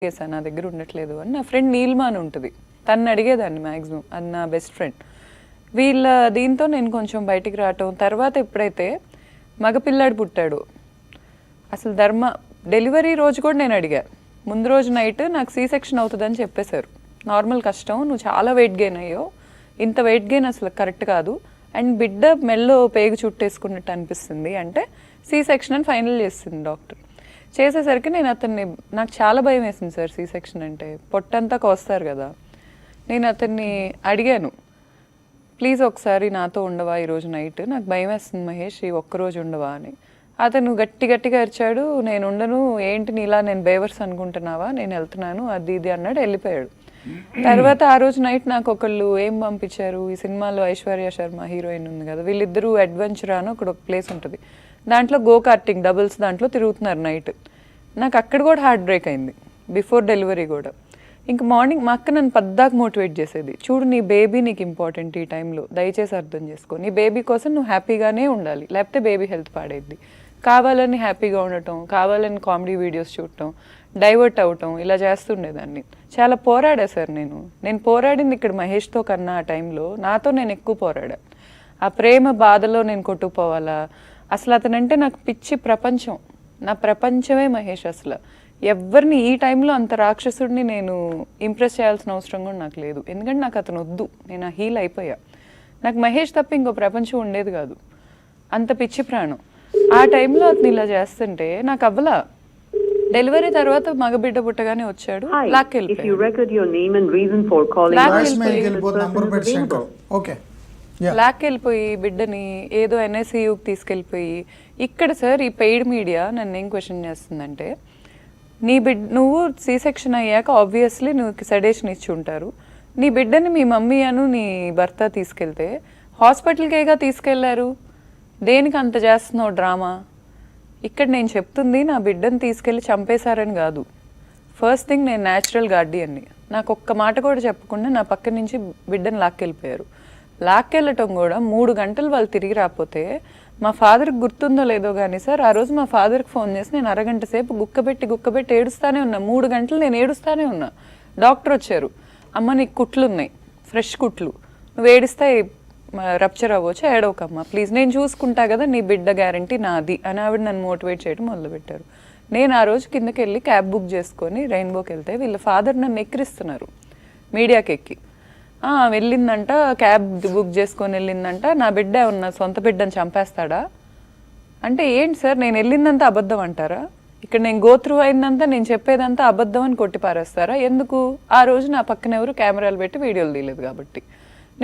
చేశాను, నా దగ్గర ఉండట్లేదు అని. నా ఫ్రెండ్ నీలిమా అని ఉంటుంది, తను అడిగేదాన్ని మ్యాక్సిమం, అది నా బెస్ట్ ఫ్రెండ్. వీళ్ళ దీంతో నేను కొంచెం బయటికి రావటం. తర్వాత ఎప్పుడైతే మగపిల్లాడు పుట్టాడు, అసలు డెలివరీ రోజు కూడా నేను అడిగా. ముందు రోజు నైట్ నాకు సీ సెక్షన్ అవుతుందని చెప్పేశారు. నార్మల్ కష్టం, నువ్వు చాలా వెయిట్ గెయిన్ అయ్యో, ఇంత వెయిట్ గెయిన్ అసలు కరెక్ట్ కాదు, అండ్ బిడ్డ మెల్లో పేగు చుట్టేసుకున్నట్టు అనిపిస్తుంది అంటే సీ సెక్షన్ అని ఫైనల్ చేస్తుంది డాక్టర్. చేసేసరికి నేను నాకు చాలా భయం వేసింది సార్. సీ సెక్షన్ అంటే పొట్టంతా కోస్తారు కదా. నేను అతన్ని అడిగాను, ప్లీజ్ ఒకసారి నాతో ఉండవా ఈరోజు నైట్, నాకు భయం వేస్తుంది మహేష్, ఈ ఒక్కరోజు ఉండవా అని. అతను గట్టిగా అరిచాడు, నేను ఉండను, ఏంటి నీలా నేను బేవర్స్ అనుకుంటున్నావా, నేను వెళ్తున్నాను అది ఇది అన్నాడు, వెళ్ళిపోయాడు. తర్వాత ఆ రోజు నైట్ నాకు ఒకళ్ళు ఏం పంపించారు, ఈ సినిమాలో ఐశ్వర్య శర్మ హీరోయిన్ ఉంది కదా, వీళ్ళిద్దరూ అడ్వెంచర్ అని ఒక ప్లేస్ ఉంటుంది, దాంట్లో గో కార్టింగ్ డబుల్స్ దాంట్లో తిరుగుతున్నారు నైట్. నాకు అక్కడ కూడా హార్ట్ బ్రేక్ అయింది, బిఫోర్ డెలివరీ కూడా. ఇంక మార్నింగ్ మా అక్క నన్ను పద్దాకు మోటివేట్ చేసేది, చూడు నీ బేబీ నీకు ఇంపార్టెంట్ ఈ టైంలో, దయచేసి అర్థం చేసుకో, నీ బేబీ కోసం నువ్వు హ్యాపీగానే ఉండాలి, లేకపోతే బేబీ హెల్త్ పాడేద్ది. కావాలని హ్యాపీగా ఉండటం, కావాలని కామెడీ వీడియోస్ చూడటం, డైవర్ట్ అవటం, ఇలా చేస్తుండేదాన్ని. చాలా పోరాడా సార్ నేను పోరాడింది ఇక్కడ మహేష్తో కన్నా ఆ టైంలో నాతో నేను ఎక్కువ పోరాడా. ఆ ప్రేమ బాధలో నేను కొట్టుకుపోవాలా, అసలు అతనంటే నాకు పిచ్చి ప్రపంచం, నా ప్రపంచమే మహేష్. అసలు ఎవరిని ఈ టైంలో అంత రాక్షసుడిని నేను ఇంప్రెస్ చేయాల్సిన అవసరం కూడా నాకు లేదు, ఎందుకంటే నాకు అతను వద్దు, నేను ఆ హీల్ అయిపోయా. నాకు మహేష్ తప్ప ఇంకో ప్రపంచం ఉండేది కాదు, అంత పిచ్చి ప్రాణం. ఆ టైంలో అతను ఇలా చేస్తుంటే నాకు అవ్వలా. డెలివరీ తర్వాత మగబిడ్డ పుట్టగానే వచ్చాడు, లాక్కెళ్ళిపోయి బిడ్డని ఏదో ఎన్ఐసియూకి తీసుకెళ్ళిపోయి. ఇక్కడ సార్ ఈ పెయిడ్ మీడియా నన్ను ఏం క్వశ్చన్ చేస్తుందంటే, నువ్వు సీ సెక్షన్ అయ్యాక ఆబ్వియస్లీ నువ్వు సెడేషన్ ఇచ్చి ఉంటారు, నీ బిడ్డని మీ మమ్మీ అను నీ భర్త తీసుకెళ్తే హాస్పిటల్కేగా తీసుకెళ్లారు, దేనికి అంత చేస్తున్నావు డ్రామా? ఇక్కడ నేను చెప్తుంది నా బిడ్డను తీసుకెళ్ళి చంపేశారని కాదు. ఫస్ట్ థింగ్, నేను న్యాచురల్ గార్డియన్ని, నాకు ఒక్క మాట కూడా చెప్పకుండా నా పక్క నుంచి బిడ్డను లాక్కెళ్ళిపోయారు. లాక్కెళ్ళటం కూడా 3 గంటలు వాళ్ళు తిరిగి రాకపోతే మా ఫాదర్కి గుర్తుందో లేదో కానీ సార్, ఆ రోజు మా ఫాదర్కి ఫోన్ చేసి నేను అరగంట సేపు గుక్కబెట్టి ఏడుస్తానే ఉన్నా, 3 గంటలు నేను ఏడుస్తానే ఉన్నా. డాక్టర్ వచ్చారు, అమ్మ నీకు కుట్లు ఉన్నాయి, ఫ్రెష్ కుట్లు, నువ్వు ఏడిస్తే రప్చర్ అవ్వచ్చు, ఏడవకమ్మా ప్లీజ్, నేను చూసుకుంటా కదా, నీ బిడ్డ గ్యారంటీ నాది అని ఆవిడ నన్ను మోటివేట్ చేయడం మొదలుపెట్టారు. నేను ఆ రోజు కిందకి వెళ్ళి క్యాబ్ బుక్ చేసుకొని రెయిన్బోకి వెళ్తే వీళ్ళ ఫాదర్ నన్ను ఎక్కిరిస్తున్నారు మీడియాకి ఎక్కి. వెళ్ళిందంట, క్యాబ్ బుక్ చేసుకొని వెళ్ళిందంట, నా బిడ్డ ఉన్న సొంత బిడ్డని చంపేస్తాడా అంటే, ఏంటి సార్ నేను వెళ్ళిందంతా అబద్ధం అంటారా? ఇక్కడ నేను గోత్రు అయిందంతా, నేను చెప్పేదంతా అబద్ధం అని కొట్టి పారేస్తారా? ఎందుకు? ఆ రోజు నా పక్కన ఎవరు కెమెరాలు పెట్టి వీడియోలు తీయలేదు కాబట్టి.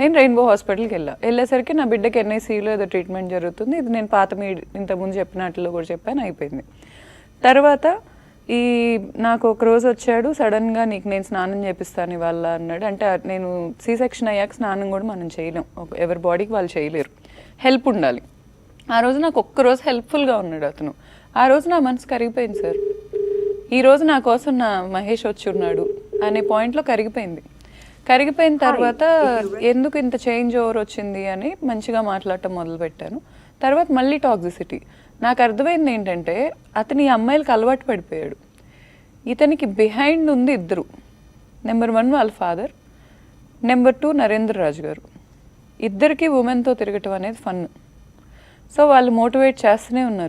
నేను రెయిన్బో హాస్పిటల్కి వెళ్ళేసరికి నా బిడ్డకి ఎన్ఐసీలో ఏదో ట్రీట్మెంట్ జరుగుతుంది, ఇది నేను ఇంతకుముందు చెప్పినట్లో కూడా చెప్పాను, అయిపోయింది. తర్వాత నాకు ఒక రోజు వచ్చాడు సడన్గా, నీకు నేను స్నానం చేపిస్తాను ఇవాళ అన్నాడు. అంటే నేను సీ సెక్షన్ అయ్యాక స్నానం కూడా మనం చేయలేం, ఎవరి బాడీకి వాళ్ళు చేయలేరు, హెల్ప్ ఉండాలి. ఆ రోజు నాకు ఒక్కరోజు హెల్ప్ఫుల్గా ఉన్నాడు అతను. ఆ రోజు నా మనసు కరిగిపోయింది సార్, ఈరోజు నా కోసం నా మహేష్ వచ్చి ఉన్నాడు అనే పాయింట్లో కరిగిపోయిన తర్వాత ఎందుకు ఇంత చేంజ్ ఓవర్ వచ్చింది అని మంచిగా మాట్లాడటం మొదలుపెట్టాను. తర్వాత మళ్ళీ టాక్సిసిటీ. నాకు అర్థమైంది ఏంటంటే, అతని అమ్మాయిలకు అలవాటు పడిపోయాడు. ఇతనికి బిహైండ్ ఉంది ఇద్దరు, నెంబర్ 1 వాళ్ళ ఫాదర్, నెంబర్ 2 నరేంద్ర రాజు గారు. ఇద్దరికి ఉమెన్తో తిరగటం అనేది ఫన్. సో వాళ్ళు మోటివేట్ చేస్తూనే ఉన్నారు.